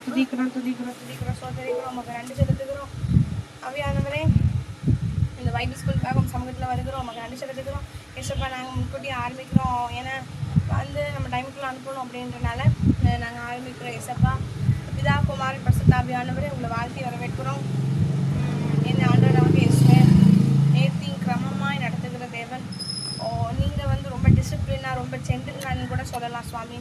துதிக்கிறோம் சோதரிக்கிறோம் உமக்கு நன்றி செலுத்துகிறோம். அவையானவரே, இந்த பைபிள் ஸ்கூலுக்காக உங்கள் சமூகத்தில் வருகிறோம். உமக்கு நன்றி செலுத்துகிறோம். ஏசப்பா, நாங்கள் முன்கூட்டியே ஆரம்பிக்கிறோம். ஏன்னா வந்து நம்ம டைமுக்குள்ளே அனுப்பணும் அப்படின்றனால நாங்கள் ஆரம்பிக்கிறோம். ஏசப்பா, பிதா குமாரன் பரிசுத்த ஆவியானவரே, உங்களை வாழ்த்தி வரவேற்கிறோம். என்ன ஆண்டவராக இயேசுவே, நேர்த்தியும் கிரமமாய் நடத்துகிற தேவன். நீங்கள் வந்து ரொம்ப டிசிப்ளினாக ரொம்ப சென்டில்னான்னு கூட சொல்லலாம் சுவாமி.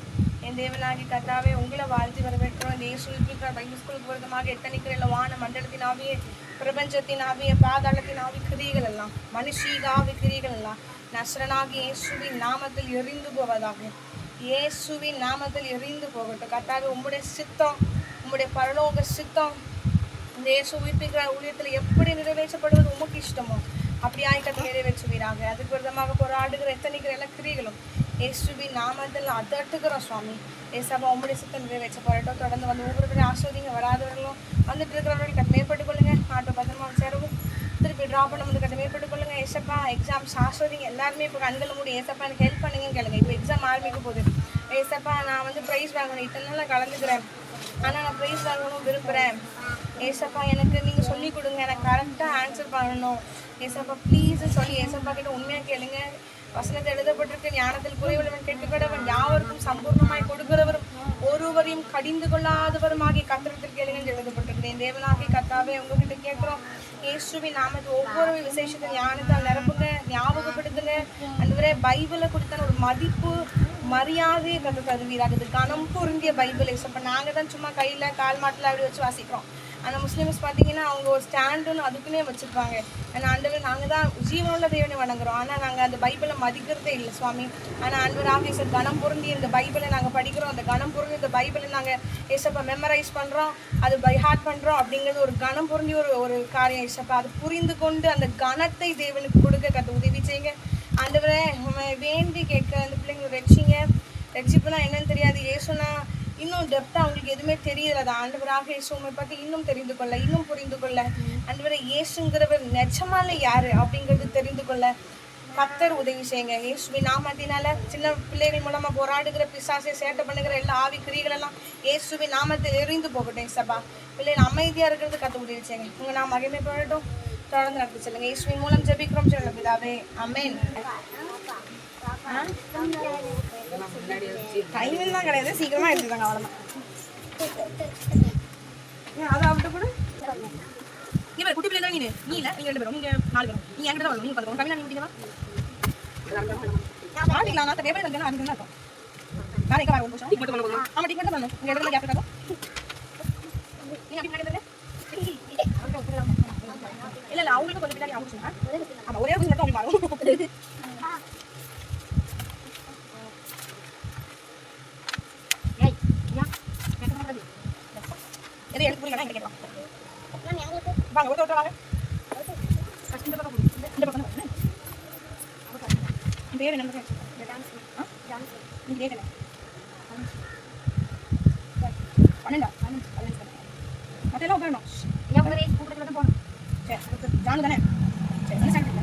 என் தேவனாகி கர்த்தாவே, உங்களை வாழ்த்தி வரவேற்கிறோம். இந்த இயேசு இருக்கிற பைபிள் ஸ்கூலுக்கு விருதமாக எத்தனைக்கிற வான மண்டலத்தின் ஆவிய, பிரபஞ்சத்தின் ஆவிய, பாதாளத்தின் ஆவி கிரிகள் எல்லாம், மனுஷீக ஆவி கிரிகள் எல்லாம் நஸ்ரனாகி இயேசுவின் நாமத்தில் எரிந்து போவதாக. இயேசுவின் நாமத்தில் எரிந்து போகட்டும். கர்த்தாவே, உம்முடைய சித்தம், உம்முடைய பரலோக சித்தம் இந்த இயேசு உயிர்ப்பிக்கிற ஊழியத்தில் எப்படி நிறைவேற்றப்படுவது உமக்கு இஷ்டமோ அப்படி ஆய்க்கத்தை நிறைவேற்றுவீராக. அதுக்கு விதமாக போராடுகிற எத்தனைக்கிற எல்லா கிரிகளும் இயேசுவின் நாமத்தில் அதட்டுகிறோம் சுவாமி. ஏசப்பா, உம்முடைய சித்தம் நிறைவேற்ற போராட்டம் தொடர்ந்து வந்து ஒவ்வொருவரையும் ஆஸ்வதிங்க. வராதவர்களும் வந்துட்டு இருக்கிறவர்கள் கட்ட மேற்பட்டுக் கொள்ளுங்க. ஆட்டோ பத்திரமா சேரவும் திருப்பி ட்ராப் பண்ண வந்து கட்ட மேற்பட்டுக் கொள்ளுங்க. ஏசப்பா, எக்ஸாம்ஸ் ஆஸ்வதிங்க. எல்லாருமே இப்போ கண்களை மூடி ஏசப்பா எனக்கு ஹெல்ப் பண்ணுங்கன்னு கேளுங்க. இப்போ எக்ஸாம் ஆரம்பிக்க போகுது. ஏசப்பா, நான் வந்து ப்ரைஸ் வாங்கணும், இத்தனை நாள் கலந்துக்கிறேன், ஆனால் நான் ப்ரைஸ் வாங்கணும் விரும்புகிறேன். ஏசப்பா, எனக்கு நீங்கள் சொல்லிக் கொடுங்க, எனக்கு கரெக்டாக ஆன்சர் பண்ணணும். ஏசப்பா ப்ளீஸ் சொல்லி ஏசப்பா கிட்ட உண்மையாக கேளுங்க. வசனத்தை எழுதப்பட்டிருக்கு, ஞானத்தில் குறைவுள்ளவன் கெட்டுக்கடவன், யாவருக்கும் சம்பூர்ணமாய் கொடுக்கிறவரும் ஒருவரையும் கடிந்து கொள்ளாதவருமாகி கத்திரத்தில் கேளுங்க எழுதப்பட்டிருக்கு. என் தேவனாகி கர்த்தாவே, உங்ககிட்ட கேட்குறோம். இயேசுவின் நாமத்தில் ஒவ்வொரு விசேஷத்தை ஞானத்தால் நிரப்புங்க, ஞாபகப்படுத்துங்க. அந்த பைபிளை கொடுத்தான ஒரு மதிப்பு மரியாதையை கற்று தருவீராக. இது கனம் பொருந்திய பைபிள். ஏசப்பா, நாங்கள் தான் சும்மா கையில் கால் மாட்டில் அப்படி வச்சு வாசிக்கிறோம். ஆனால் முஸ்லீம்ஸ் பார்த்தீங்கன்னா அவங்க ஒரு ஸ்டாண்டுன்னு அதுக்குன்னே வச்சுருப்பாங்க. ஆனால் ஆண்டவர், நாங்கள் தான் ஜீவனுள்ள தேவனை வணங்குறோம், ஆனால் நாங்கள் அந்த பைபிளை மதிக்கிறதே இல்லை சுவாமி. ஆனால் ஆண்டவராக சார் கனம் பொருந்தி இந்த பைபிளை நாங்கள் படிக்கிறோம். அந்த கனம் பொருந்தி இந்த பைபிளை நாங்கள் ஏசப்பா மெமரைஸ் பண்ணுறோம், அது பைஹார்ட் பண்ணுறோம். அப்படிங்கிறது ஒரு கனம் பொருந்தி ஒரு காரியம். ஏசப்பா, அது புரிந்து கொண்டு அந்த கனத்தை தேவனுக்கு கொடுக்க கற்று உதவி செய்யுங்க. ஆண்டவரே, வேண்டி கேட்க அந்த பிள்ளைங்களை ரட்சிங்க. ரட்சிப்புனா என்னன்னு தெரியாது, ஏசுனா இன்னும் டெப்த்தாக அவங்களுக்கு எதுவுமே தெரியல. அது ஆண்டவராக இயேசுவை பற்றி இன்னும் தெரிந்து கொள்ள, இன்னும் புரிந்து கொள்ள, ஆண்டவரை இயேசுங்கிறவர் நிஜமால யாரு அப்படிங்கிறது தெரிந்து கொள்ள கர்த்தர் உதவி செய்யுங்க. இயேசுவின் நாமத்தினால சின்ன பிள்ளைகள் மூலமாக போராடுகிற பிசாசை சேட்டை பண்ணுகிற எல்லா ஆவி கிரிகள் எல்லாம் இயேசுவின் நாமத்தில் எரிந்து போகட்டும். ஏசப்பா, பிள்ளைகள் அமைதியாக இருக்கிறது கற்று உதவி செய்யுங்க. உங்கள் நாம் மகிமைப்படட்டும். தொடர்ந்து நடத்தி சொல்லுங்க. இயேசுவின் மூலம் ஜெபிக்கிறோம் சொல்லுங்க பிதாவே, ஆமென். டைம் தான் கிடையாது, சீக்கிரமா எடுத்துக்காங்க, அவ்வளோதான். அதை விட்டு கூட இவர் குட்டி பிள்ளை தான். நீ இல்லை, நீங்கள் 2 பேரும், நீங்கள் 4 பேரும், நீ என்கிட்ட தான் வரணும். நீங்கள் பார்த்துக்கோங்க. கவினா, நீ விட்டீங்களா மாட்டிக்கலாம். நான் பேப்பர் தந்தேன், அதுக்கு தான் இருக்கும். நான் எங்கே வர ஒரு நிமிஷம் டிக் மட்டும் பண்ணணும். ஆமாம், டிக் மட்டும் பண்ணணும். உங்கள் இடத்துல கேப் இருக்காங்க. நீங்கள் அப்படி நினைக்கிறது இல்லை இல்லை, அவங்களுக்கு கொஞ்சம் பின்னாடி அவங்க சொன்னாங்க. ஆமாம், ஒரே கொஞ்சம் மட்டும் அப்படி மாறும். எது எனக்கு புரியல, என்கிட்ட கேட்கலாம். வாங்க, ஒருத்தர் வாங்க. இந்த பக்கம் என் பேர் என்ன? நீங்கள் கேட்கல 12 மற்றெல்லாம் உட்காரணும். கூப்பிட்டு மட்டும் போகணும். சரி, ஜானு தானே? சரி, என்ன சாப்பிட்டு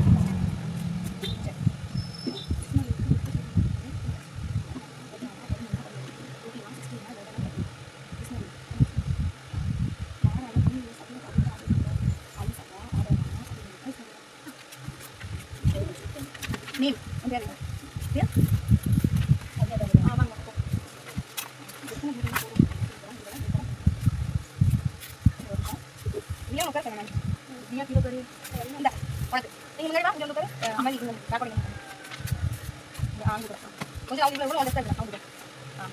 நேம் பேர் ஆமாங்க. ஏன் உட்கார சொன்னேன் நீ கிலோ பேர் இந்த உனக்கு நீங்கள் முன்னாடி வா, இங்கே வந்து பேர் அம்மா நீங்கள் பேக் பண்ணி ஆண்டு கூட கொஞ்சம் அவங்க எவ்வளோ வந்து அவங்க ஆ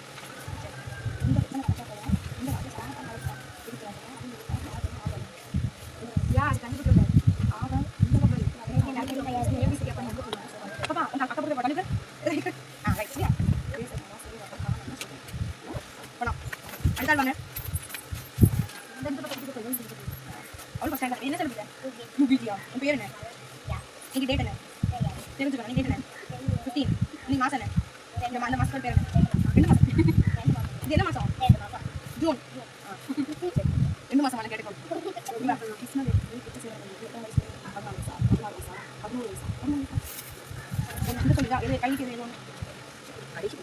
யா அது கண்டிப்பாக ஆகும். அப்பா உங்கள் அக்கா போட்டு பண்ணி ஆ ரைட் சரியா போனோம். அடுத்தாள் வாங்க. அவ்வளோ பசங்க என்ன சொல்லுங்க? யூபிடியா உன் பேர் என்ன? நீங்கள் டேட் என்ன தெரிஞ்சுக்கணும். நீங்கள் டேட் என்ன? 15. நீங்கள் மாதம் என்ன? அந்த மாதம் பேர் என்ன? 2 மாதம். இது என்ன மாதம்? ஜூன். 2 மாதம் மேலே கேட்டுக்கணும். சொல்லுதா இது கைக்கு வேணும். கடைசி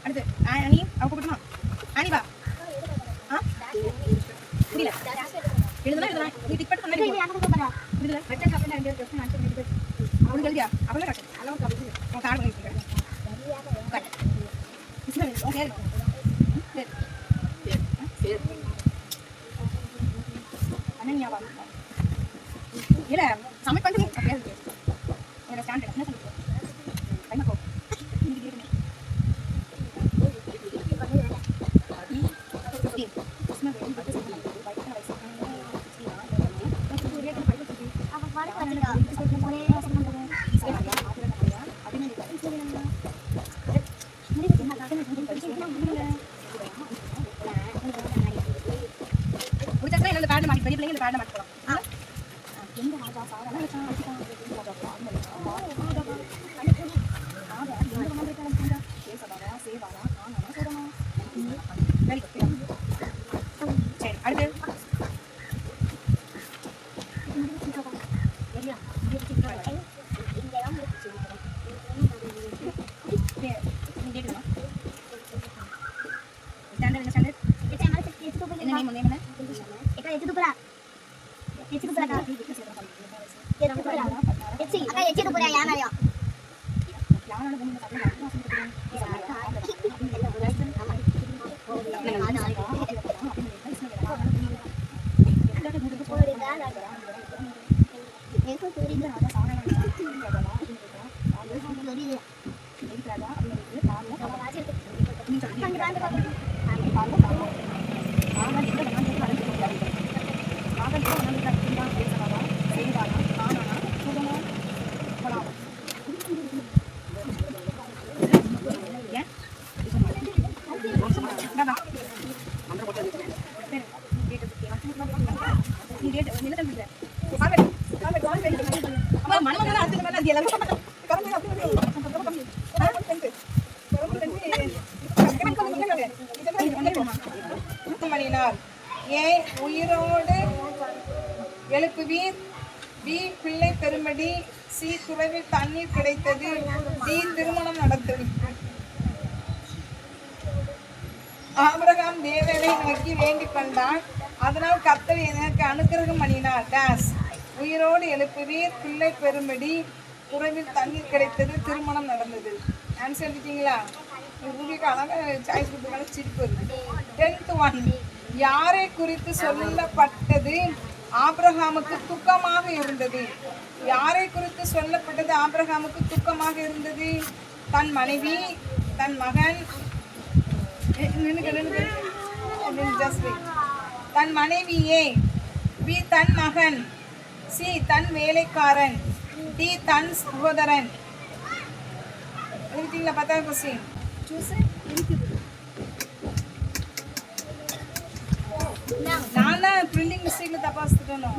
அடுத்து அனி அவ கூப்பிட்டுமா அனி வா. புரியல எழுதுனா நீ டிக் பண்ணி பண்ணி புரியல வெட்ட கப்பல ரெண்டு क्वेश्चन ஆன்சர் பண்ணிட்டு அவளுக்கு எழுதியா அவளே கரெக்ட் அளவு கரெக்ட் உன் கார்டு பண்ணி இருக்கேன் கரெக்ட் इसमें ओके फिर அனன்யா வா இல்ல சமைட் பண்ணி அப்படியே இருக்கு உங்க ஸ்டாண்டர்ட் என்ன சொல்லுங்க டைம் போ நீங்க கேளுங்க इसमें वेरी बच्चे से बाइक का राइस अब बात करेगा पूरे इसके आगे अभी नहीं मेरे को हाथ में முடிச்சா என்ன இந்த பேட் மாட்டி பெரிய பிள்ளைங்க இந்த பேட் மாட்டி போலாம் எங்க ராஜா சாரா அடிச்சான் சரி அடுத்து ஏ உயிரோடு எழுப்புவீர், பி பிள்ளை பெருமடி, சி துறவில் தண்ணீர் கிடைத்தது, டி திருமணம் நடந்தது. ஆபிரகாம் தேவனை நோக்கி வேண்டிக் கொண்டான், அதனால் கர்த்தர் எனக்கு அனுக்கிரகம் பண்ணினார். டாஸ் உயிரோடு எழுப்புவீர், பிள்ளை பெருமடி, துறவில் தண்ணீர் கிடைத்தது, திருமணம் நடந்தது. ஆன்சர் எழுதிட்டீங்களா? உங்களுக்கு அழகாக சாய்ஸ் கொடுத்ததுனால சிரிப்பு வருது. 10th ஒன், யாரை குறித்து சொல்லப்பட்டது ஆபிரகாமுக்கு துக்கமாக இருந்தது? யாரை குறித்து சொல்லப்பட்டது ஆபிரகாமுக்கு துக்கமாக இருந்தது? தன் மனைவி, தன் மகன், தன் மனைவியே, பி தன் மகன், சி தன் வேலைக்காரன், டி தன் சகோதரன். எழுதிட்டீங்களா? 10th question choose. நானா பிரிண்டிங் மிஸ்டேக்ல தப்பா வச்சுட்டேனோ?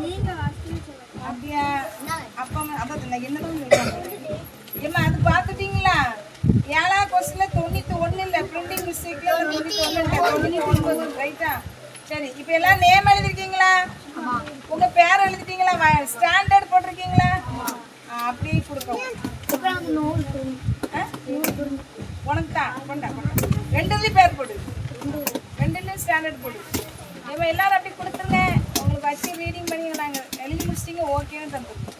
அப்படியா? அப்பா அதான் என்னதான் ஏமா அது பார்த்துட்டீங்களா? 7th கொஸ்டின்ல 91 இல்ல, பிரிண்டிங் மிஸ்டேக்ல 99 ரைட்டா? சரி, இப்போ எல்லாம் நேம் எழுதிருக்கீங்களா? உங்க பேர் எழுதிட்டீங்களா? ஸ்டாண்டர்ட் போட்டிருக்கீங்களா? அப்படியே கொடுக்கணும். உனக்கு தான் கொண்டா ரெண்டுலேயும் பேர் போடு, ரெண்டுலேயும் ஸ்டாண்டர்ட் போடு. எல்லாரும் அப்படி கொடுத்துருங்க. உங்களுக்கு வச்சு ரீடிங் பண்ணி நாங்கள் எழுதி முடிச்சிட்டிங்க, ஓகேன்னு தந்துருக்கோம்.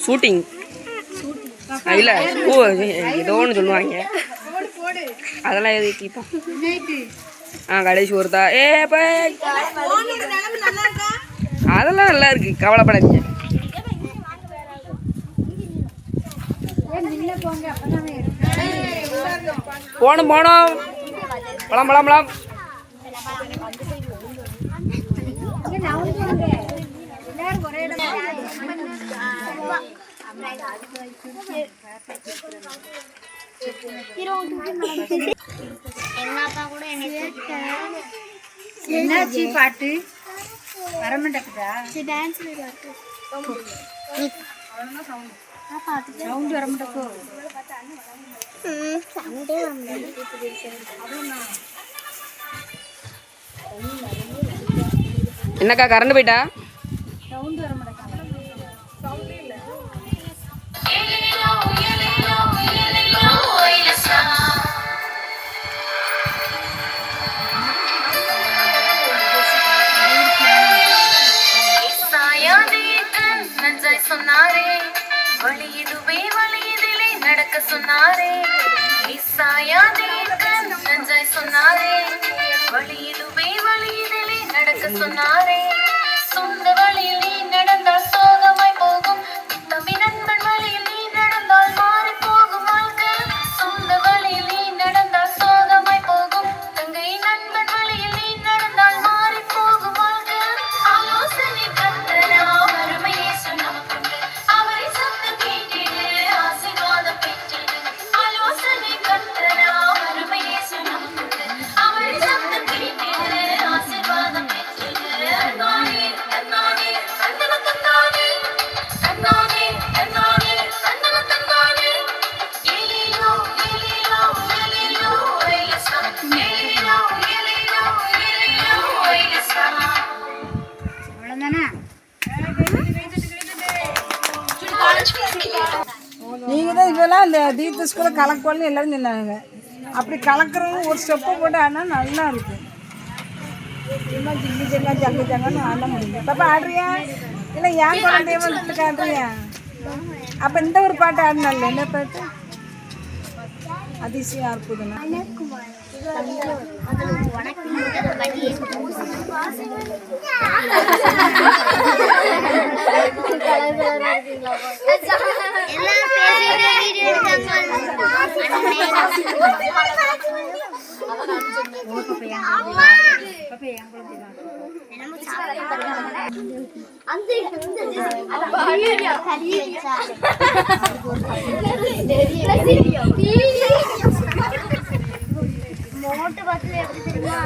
ஷூட்டிங் இல்ல ஏதோ ஒன்று சொல்லுவாங்க, அதெல்லாம் எது கேட்போம். கடைசி ஒருத்தா அதெல்லாம் நல்லா இருக்கு, கவலைப்படாதீங்க. போனோம் போனோம் பழம் பழம் பழம். என்னாச்சு பாட்டு வரமாட்டேக்குதா? சவுண்ட் வரமாட்டேக்கோ? என்னக்கா கரண்ட் போயிட்டா? சவுண்ட் வரமாட்டேக்கா? சொன்னாரே வழியிடுவே வழியிலே நடக்க சொன்னாரே, நஞ்சாய் சொன்னாரே வழியிடுவே வழியிலே நடக்க சொன்னாரே. சொந்த வழியில் நீ நடந்தால் சோகமாய் போகும், தம்பி நண்பன் வழியில் நீ நடந்தால் மாறி போகும் வாழ்க்கை. சொந்த வழியில் நீ நடந்தால் சோகமாய் போகும், தங்கை நண்பன் வழியில் நீ நடந்தால் மாறி போகும் வாழ்க்கை. ஆலோசனை கத்தரா அருமையே சொன்னார், அவரை சத்தம் கேட்டிடு ஆசீர்வாதம் பெற்றிடு. ஆலோசனை கத்தரா அருமையே சொன்னார், அவரை சத்தம் கேட்டிடு ஆசீர்வாதம் பெற்றிடு. தன்னானே தன்னானே தன்னன தன்னானே, தன்னானே தன்னானே தன்னன தன்னானே. ஏலிலோ ஏலிலோ ஏலிலோ ஏலிசா, ஏலிலோ ஏலிலோ ஏலிலோ ஏலிசா. அவ்வளோதானா? நீங்கள் தான் இதெல்லாம் இந்த தீர்த்த ஸ்கூலில் கலக்கோல்னு எல்லோரும் சொன்னாங்க. அப்படி கலக்கிறவங்க ஒரு ஸ்டெப்பை போட்டு ஆனால் நல்லா இருக்கும். சும்மா ஜில்லி ஜங்கா ஜங்கு ஜங்கன்னு ஆட முடியும். பாப்பா ஆடுறியா? இல்லை ஏன் குழந்தைய வந்துட்டு ஆடுறியா? அப்போ இந்த ஒரு பாட்டு ஆடினால என்ன பாட்டு? அதிசயம் அற்புதம்னா மோட்டு பஸ்ல எப்படி தெரியுமா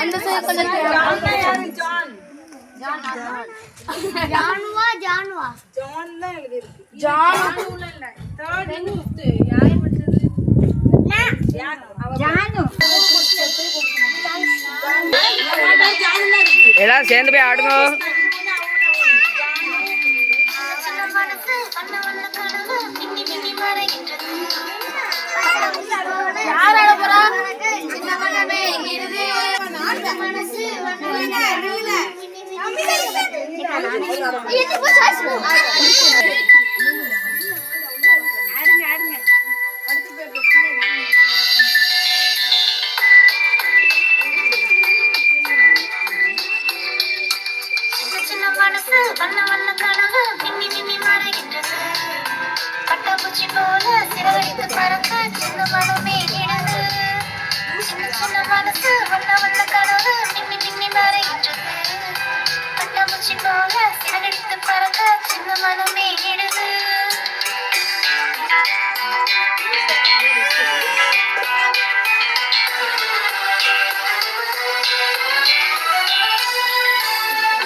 அந்த சைடு கொஞ்சம் ஜானுவா ஜானுவா ஜான் தான் எழுதியிருக்கு. ஜான் ஜானு எல்லாரும் சேர்ந்து போய் ஆடுங்க. சின்ன மனசு வண்ண வண்ண கனவு மின்னி மின்னி மறைகின்றது. யார் ஆட போறா? சின்ன மனமே இருது. மனசு வண்ண வண்ண கனவு சின்ன மனசு வண்ண வண்ண கனவு மின்னி மின்னி மறைகின்றது. பட்டாம்பூச்சி போல சிறகடித்து பறக்க சின்ன மனமே இடுது. சின்ன சின்ன மனசு வண்ண வண்ண கனவு மின்னி மின்னி மறைகின்றது. பட்டாம்பூச்சி போல சிறகடித்து பறக்க சின்ன மனமே இடுது.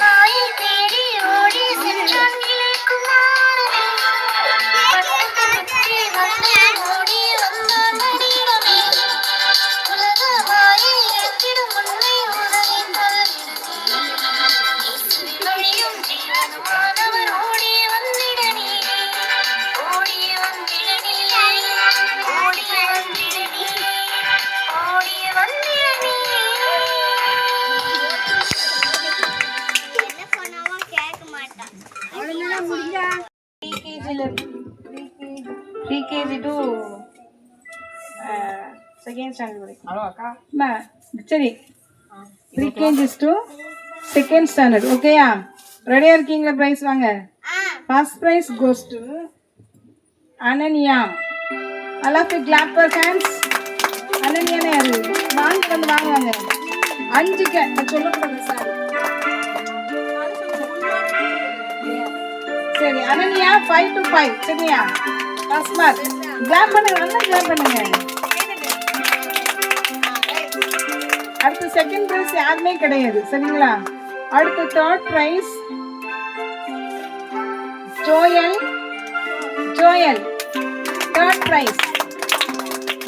மாயை தேடி ஓடி சென்றான் இளையகுமாரனே. பட்டத்து முற்றி வந்து ஓடி வந்தான் நடிகமே. உலக மாயை எத்திடும் உன்னை உலகின் வழியும் ஜீவனுமானவர் ஓடி வந்திட நீ. ஓடி வந்திட நீ. ஓடி வந்திட நீ. ஓடி வந்திட நீ. என்ன சொன்னாலும் கேட்க மாட்டான். ப்ரீகேஜி டு செகண்ட் ஸ்டாண்டர்ட் சரி ப்ரீகேஜிஸ் டு செகண்ட் ஸ்டாண்டர்ட் ஓகேயா? ரெடியாக இருக்கீங்களா? ப்ரைஸ் வாங்க. First prize goes to Ananya. all of you clap for hands. அனன்யானே யாரு? வாங்க வந்து வாங்குவாங்க 5க்கு சொல்லக்கூடாது சார். சரி அனன்யா 5 to 5 சரியா? First mark. கிளாப் பண்ணுங்க, நல்லா கிளாப் பண்ணுங்க. அடுத்து செகண்ட் பிரைஸ் யாருமே கிடையாது சரிங்களா? அடுத்து third price Joel. Third prize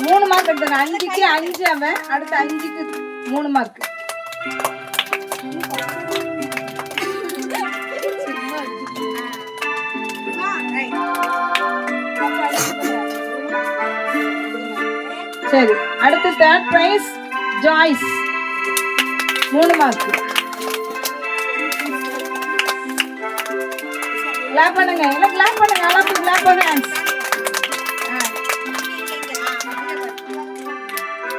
3 mark எடுத்தாங்க. 5க்கு 5 அவன், அடுத்து 5க்கு 3 மார்க். சரி அடுத்து third prize Joyce 3 mark. Clap பண்ணுங்க, எல்லாம் கிளாப் பண்ணுங்க. all of you clap for hands.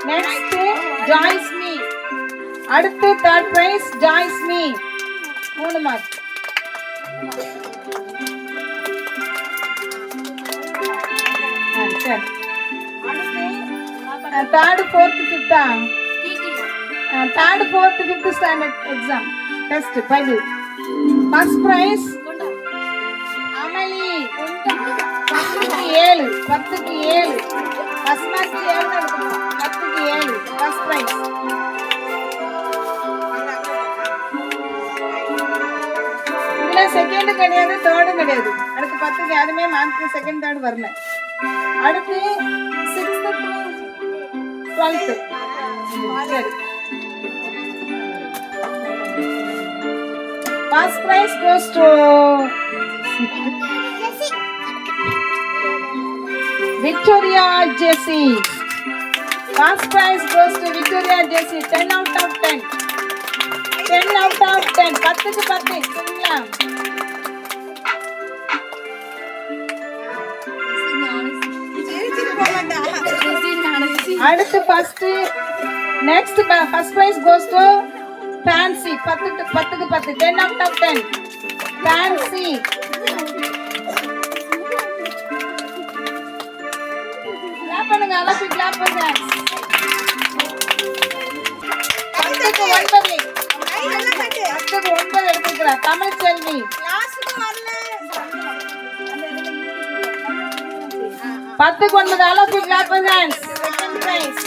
Next Joyce மீ. அடுத்து தேர்ட் பிரைஸ் ஜாய்ஸ் மீ 3 மார்க். சரி தேர்ட் ஃபோர்த் ஃபிஃப்த்தா? Third fourth fifth standard exam test Bible. First prize Amali 10க்கு 7. ஃபர்ஸ்ட் மார்க் 7 எடுத்துக்கணும். 10க்கு 7 ஃபர்ஸ்ட் பிரைஸ். இதுல செகண்ட் கிடையாது, தேர்டும் கிடையாது. அடுத்து 10க்கு யாருமே மார்க் செகண்ட் தேர்ட் வரல. அடுத்து 6th to 12th. சரி first prize goes to Victoria Jessie. First prize goes to Victoria Jessie. 10 out of 10. 10 out of 10. 10க்கு 10 சரிங்களா? அடுத்து first next first prize goes to Fancy. 10க்கு 10 10 out of 10 ஃபேன்சி. கிளாப் பண்ணுங்க, all of you clap பண்ணுங்க. 10க்கு 9 எடுத்துக்கிறா தமிழ் செல்வி. 10க்கு 9 all of you clap for hands. Second prize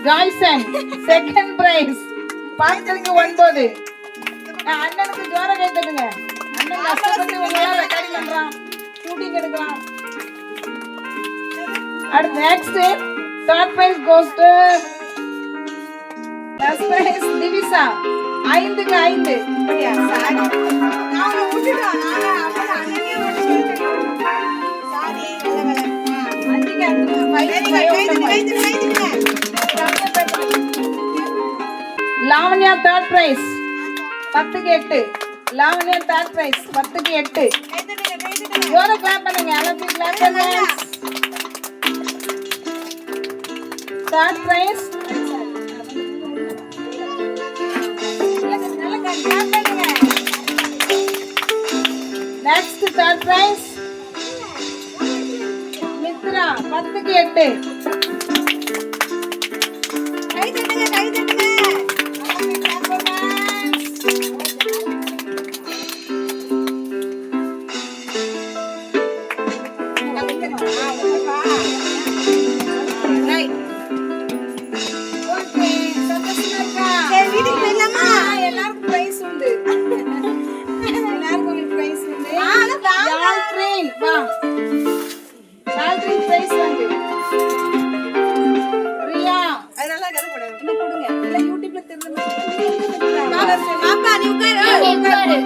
Joyson second prize. பாஸ்டருக்கு 9. அண்ணனுக்கு ஜோர கை தட்டுங்க. அண்ணன் கஷ்டப்பட்டு உங்களா ரெக்கார்டிங் பண்றான், ஷூட்டிங் எடுக்கிறான். அடுத்து next third prize goes to first prize Divisha. 5க்கு 5. அப்படியா சாரி நான் உன்னை விட்டுட்டோம். நாங்க அப்ப அண்ணனே வந்து சொல்லிட்டோம். சாரி நல்ல வேலை. 5க்கு 5 லாவண்யா தேர்ட் பிரைஸ் 10க்கு 8. லாவண்யா தேர்ட் பிரைஸ் 10க்கு 8. ஜோர கிளாப் பண்ணுங்க. எல்லாத்தையும் கிளாப் பண்ணுங்க. Third prize next third prize Mithra 10க்கு 8. கை தட்டுங்க கை தட்டுங்க. எல்லாருக்கும் பிரைஸ் உண்டு. எல்லாருக்கும் பிரைஸ் உண்டு. ஜால்ட்ரின் வா. ஜால்ட்ரின் பிரைஸ் உண்டு. ரியா அதனால கதை போடுங்க. இன்னும் கொடுங்க. இல்ல யூடியூப்ல தெரிஞ்சு பாப்பா நீ உட்காரு.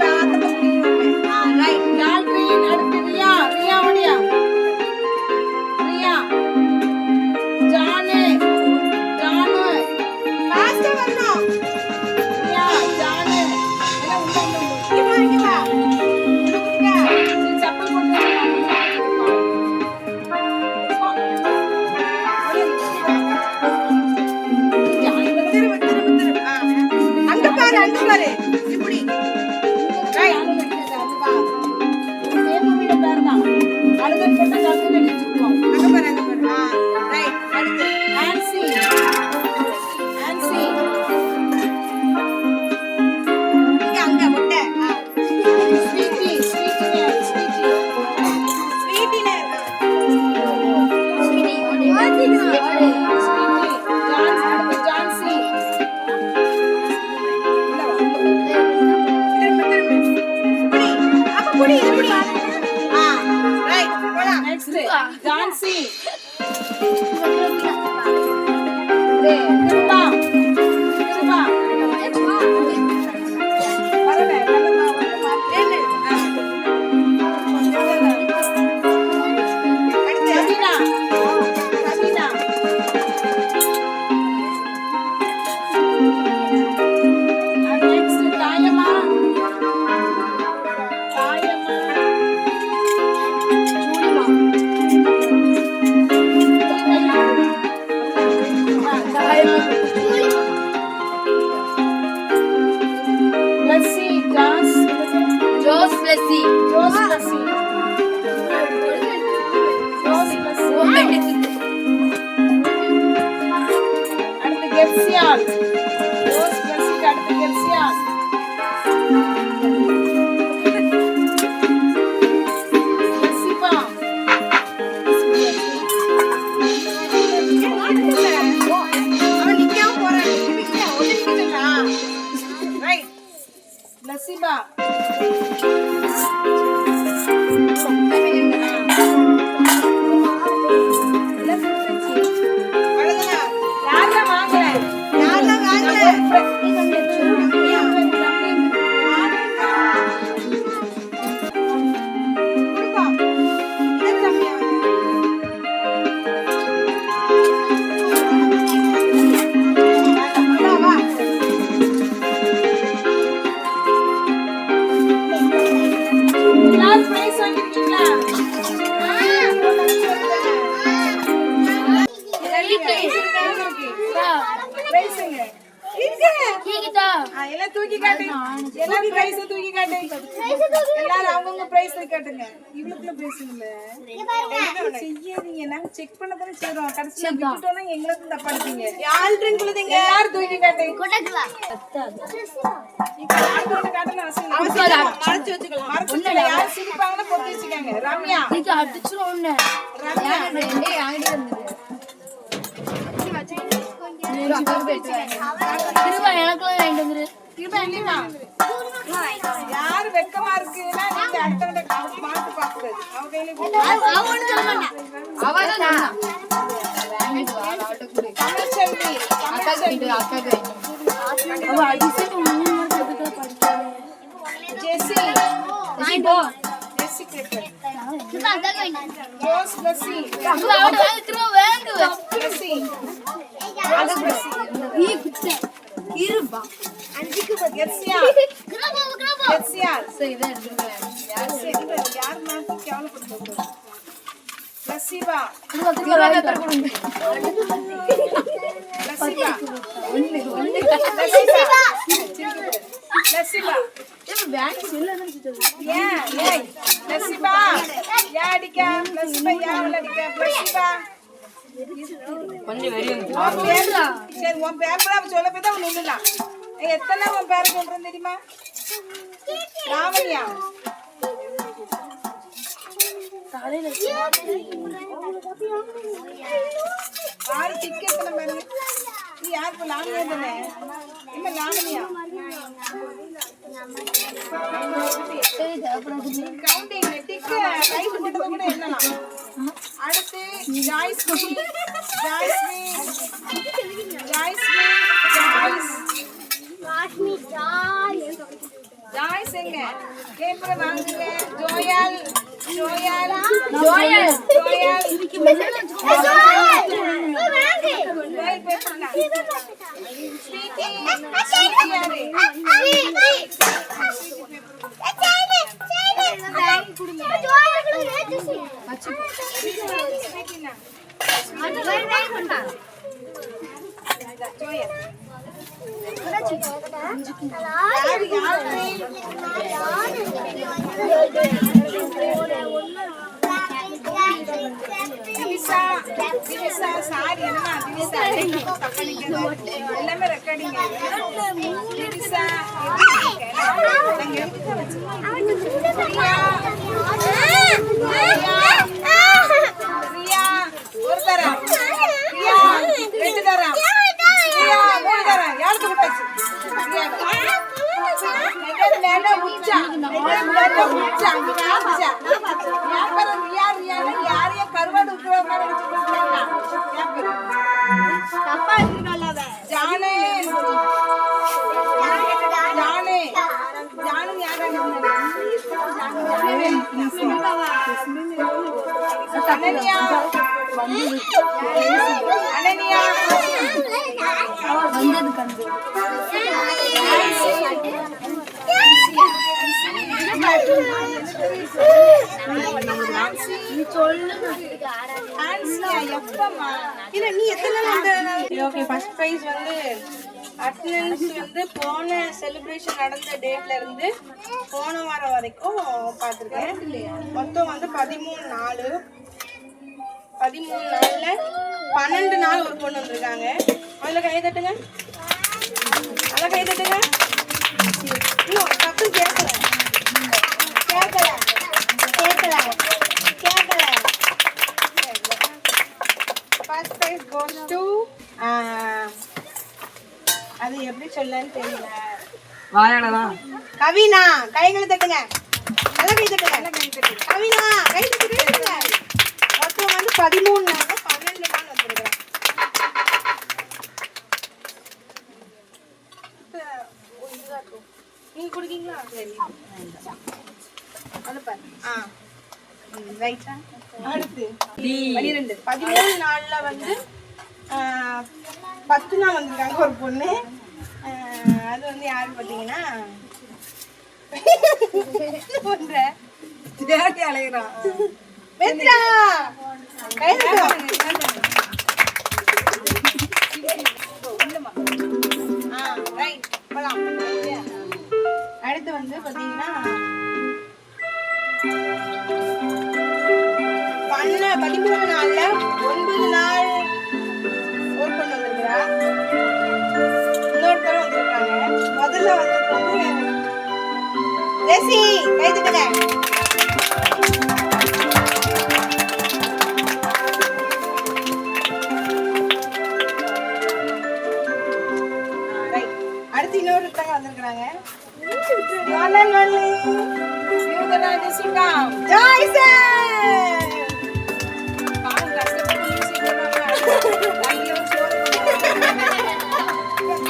ரைட் ஜால்ட்ரின். அடுத்து ரியா. ரியா ஓடியா. ரியா ஜானு ஜானு ஃபாஸ்டா வரணும். ரியா ஜானு எல்லாம் உள்ள வா. சப்பல் போட்டு அங்க பாரு அங்க பாரு இப்படி ரைட் சேமோட பேர் தான் அழுது போட்டு கட்டு வெடிச்சுக்குவோம். அங்க பாரு ரைட். அடுத்து ஆன்சி ஆன்சி இங்க அங்க முட்டை ஸ்வீட்டி ஸ்வீட்டி ஸ்வீட்டி ஸ்வீட்டினே ஸ்வீட்டி ஓடி ஸ்வீட்டி ஜான்ஸ். அடுத்து ஜான்சி. புடி புடி ரைட் போலாம். நெக்ஸ்ட் ஜான்சி. திருப்பா திருப்பா வரவே வரமா வரமா ஏன்னு அடுத்து ரபீனா ரபீனா. நெக்ஸ்ட் தாயம்மா தாயம்மா ஜூலிமா லஸ்ஸி ஜாஸ் ஜோஸ் லஸ்ஸி ஜோஸ் லஸ்ஸி ஜோஸ் லஸ்ஸி. அடுத்து கெப்சியால் ஜோஸ் லஸ்ஸிக்கு அடுத்து கெப்சியால். லஸ்ஸிபா அவன் நிக்காம போறான். ரைட் லஸ்ஸிபா. யாரெல்லாம் வாங்கல யாரெல்லாம் வாங்கல எல்லாரும் பிரைஸ் வாங்கிருக்கீங்களா? எல்லாம் தூக்கி காட்டு. எல்லாரும் பிரைஸ் தூக்கி காட்டு. எல்லாரும் அவங்கவுங்க பிரைஸ் காட்டுங்க. இவ்வளவுக்குள்ள பிரைஸ் இல்ல செய்யாதீங்க. நாங்க செக் பண்ண தானே செய்றோம். கடைசில விட்டுட்டோம்னா எங்களுக்கு தப்பா எடுப்பீங்க. யாழ்ட்ரின் குழுதீங்க. எல்லாரும் தூக்கி காட்டு. இப்ப யாழ்ட்ரின் காட்டணும் அவசியம் இல்ல. மறைச்சு வச்சுக்கலாம். மறைச்சு யார் சிரிப்பாங்கன்னு பொத்தி வச்சுக்கங்க. ரம்யா நீங்க அடிச்சுறோம் ஒண்ணு. ரம்யா என்கிட்ட இருந்தது. யாரு வெக்கமா இருக்குன்னா நீங்க அடுத்தவங்க மாட்டு பாக்குறது அவங்க கையில ஜெசி ரோஸ் லஸ்ஸி சரி உன் பேப்பரா சொல்ல போய் தான் நின்றுலாம். எத்தனை உன் பேரை சொல்றேன் தெரியுமா? ராமனியா ஆறு டிக்கெட் எத்தனை பேரு? நீ யாருக்கு லாமியா தானே? இல்ல லாமனியா கவுண்டிங் டிக்கு கை விட்டு கூட என்னலாம். அடுத்து ஜாய்ஸ்மி ஜாய்ஸ் எங்க பேப்பர் வாங்குங்க. ஜோயல் எல்லாமே ரெக்கார்டிங். ஒரு தரம், ரெண்டு தரம், மூணு தரம். யாருக்கு விட்டாச்சு? யாரையும் கருவாடு ஃபர்ஸ்ட் பிரைஸ் வந்து அட்டெண்டன்ஸ் வந்து போன செலிப்ரேஷன் நடந்த டேட்ல இருந்து போன வாரம் வரைக்கும் பார்த்துருக்கேன். மொத்தம் வந்து 13 நாள் 12 நாள் ஒரு பொண்ணு வந்திருக்காங்க. அதில் கை தட்டுங்க, அதை கை தட்டுங்க. இன்னும் தப்பு கேட்கல. ஃபர்ஸ்ட் பிரைஸ் கோஸ் டு அது எப்படி சொல்லன்னு தெரியல. கவினா கைகளை தட்டுங்க, நல்ல கை தட்டுங்க. கவினா கை தட்டுங்க. மொத்தம் வந்து 13 நாள் 12 நாள் வந்துருக்கேன். நீங்க குடிக்கீங்களா? சரி ரைட்டா. அடுத்து 12 13 நாள்ல வந்து 10 நாள் வந்திருக்காங்க ஒரு பொண்ணு. அது வந்து யாருன்னு பார்த்தீங்கன்னா அலைகிறான் அடுத்து வந்து பார்த்தீங்கன்னா 13 நாள்ல 9 நாள் ஒரு பொண்ணு வந்திருக்கிறா. இன்னொருத்தரும் வந்திருக்காங்க. முதல்ல வந்து ஜெசி கை தட்டுங்க. மியூசிக்கா ஜாய்சன் பாவம் கஷ்டப்பட்டு மியூசிக் போட்டாங்க கையில சோறு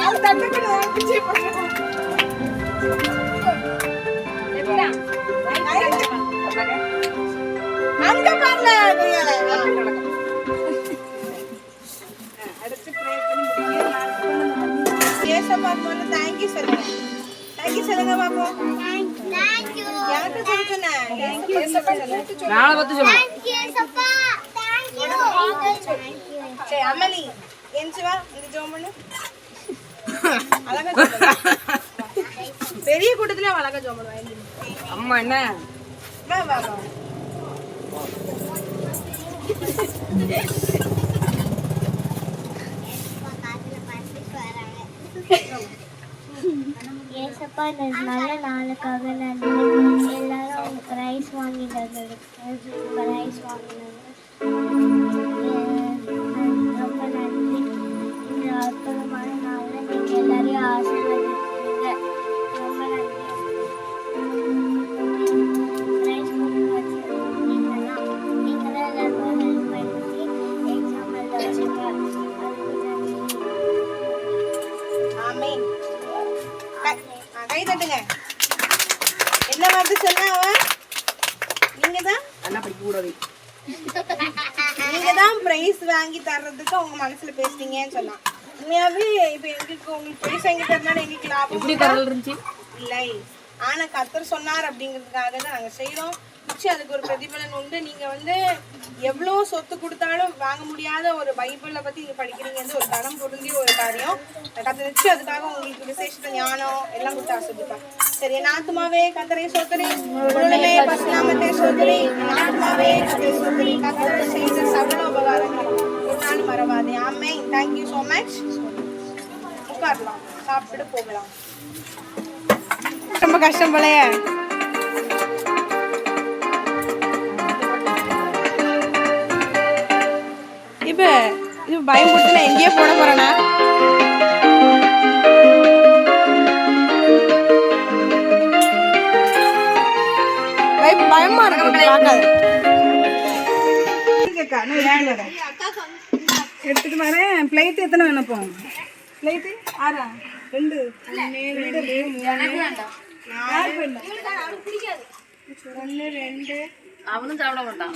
அது தட்டப்பட பிச்சை பண்ணுவோம் எப்படா அங்க பாடல அடுத்து ப்ரே பண்ணி ஏசப்பா வந்து थैंक यू சொல்லுங்க थैंक यू சொல்லுங்க பாப்போம் Thank you. யாருக்கு சொல்லுங்க थैंक यू ஏசப்பா சொல்லுங்க நாளை பார்த்து சொல்லு. Thank you, Sapa. Thank you. சரி அமலி எஞ்சி வா இந்த ஜோம் பண்ணு அழகா ஜோம் பண்ணு பெரிய கூட்டத்துல அழகா ஜோம் பண்ணுவா எஞ்சி அம்மா என்ன வா வா வா ஏசப்பா இந்த நல்ல நாளுக்காக நன்றி எல்லாரும் ப்ரைஸ் வாங்கினது ரொம்ப நன்றி இந்த அற்புதமான நாளில் நீங்கள் எல்லாரையும் ஆசீர்வதிக்கிறீங்க ரொம்ப நன்றி ப்ரைஸ் கொண்டு வச்சுருந்தீங்கன்னா நீங்களே எல்லாருக்கும் ஹெல்ப் பண்ணி எக்ஸாம் எழுத வச்சுங்க அதுக்கு நன்றி ஆமென் கை தட்டுங்க என்ன வார்த்தை சொன்னா அவன் நீங்க தான் பிரைஸ் வாங்கி தர்றதுக்கு உங்க மனசுல பேசுறீங்கன்னு சொன்னான் உண்மையாவே இப்ப எங்களுக்கு உங்களுக்கு பிரைஸ் வாங்கி தரனால எங்களுக்கு லாபம் எப்படி தரல் இருந்துச்சு இல்லை ஆனா கர்த்தர் சொன்னார் அப்படிங்கிறதுக்காக தான் நாங்க செய்யறோம் நிச்சயம் அதுக்கு ஒரு பிரதிபலன் உண்டு நீங்க வந்து எவ்வளவு சொத்து கொடுத்தாலும் வாங்க முடியாத ஒரு பைபிளை பத்தி நீங்க படிக்கிறீங்க ஒரு தனம் பொருந்திய ஒரு காரியம் கர்த்தர் நிச்சயம் அதுக்காக உங்களுக்கு விசேஷ ஞானம் எல்லாம் கொடுத்து ஆசைப்பட்டான் சரி என் ஆத்துமாவே கர்த்தரை சோதரி முழுமே பசுநாமத்தை சோதரி என் ஆத்துமாவே கர்த்தரை சோதரி கர்த்தர் செய்த சகல உபகாரங்கள் ஒரு நாள் மறவாதே ஆமென் தேங்க்யூ ஸோ மச் உட்காரலாம் சாப்பிட்டு போகலாம் ரொம்ப கஷ்டம் போலயே இப்ப இது பயம் கொடுத்து நான் எங்கேயே போட போறேனா பயமா இருக்கு பார்க்காத எடுத்துட்டு வரேன் பிளேட் எத்தனை வேணும் இப்போ பிளேட் ஆறா 2 அவனும் சாப்பிட மாட்டான்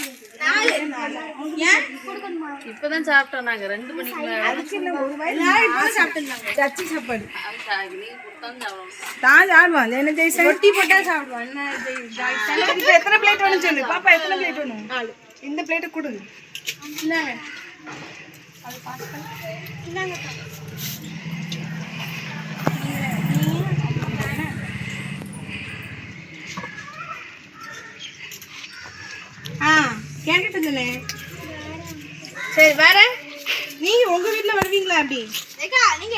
இப்பதான் சாப்பிட்டோம் நாங்க 2 மணிக்கு சச்சி சாப்பாடு நீ கொடுத்தாலும் சாப்பிடணும் தான் சாப்பிடுவான் என்ன ஜெய்சன் ரொட்டி போட்டா சாப்பிடுவான் என்ன இப்போ எத்தனை பிளேட் வேணும் சொல்லு பாப்பா எத்தனை பிளேட் வேணும் 4 இந்த பிளேட்டை கொடுங்க இந்தாங்க அது பாஸ் பண்ணு இந்தாங்க கேட்டுட்டு இருந்தேனே சரி வேற நீங்க உங்க வீட்டுல வருவீங்களா அப்படி நீங்க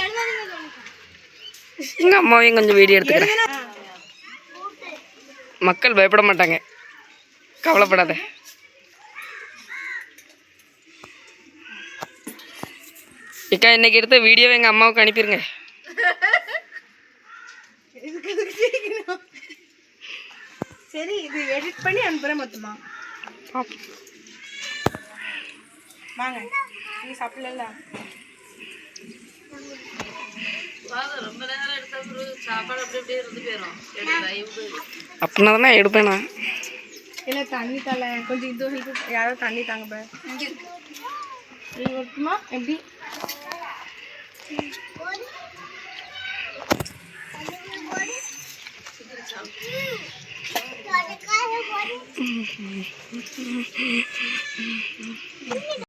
எங்க அம்மாவையும் கொஞ்சம் வீடியோ எடுத்துக்கிறேன் மக்கள் பயப்பட மாட்டாங்க கவலைப்படாத இக்கா இன்னைக்கு எடுத்த வீடியோவை எங்கள் அம்மாவுக்கு அனுப்பிடுங்க சரி இது எடிட் பண்ணி அனுப்புறேன் மொத்தமா வாங்க நீ சாப்பிடல ரொம்ப நேரம் எடுத்தா சாப்பாடு அப்படி அப்படியே இருந்து போயிடும் அப்படின்னா தானே எடுப்பேண்ணா இல்லை தண்ணி தலை கொஞ்சம் இது ஹெல்ப் யாராவது தண்ணி தாங்க பே நீங்கள் ஒட்டுமா எப்படி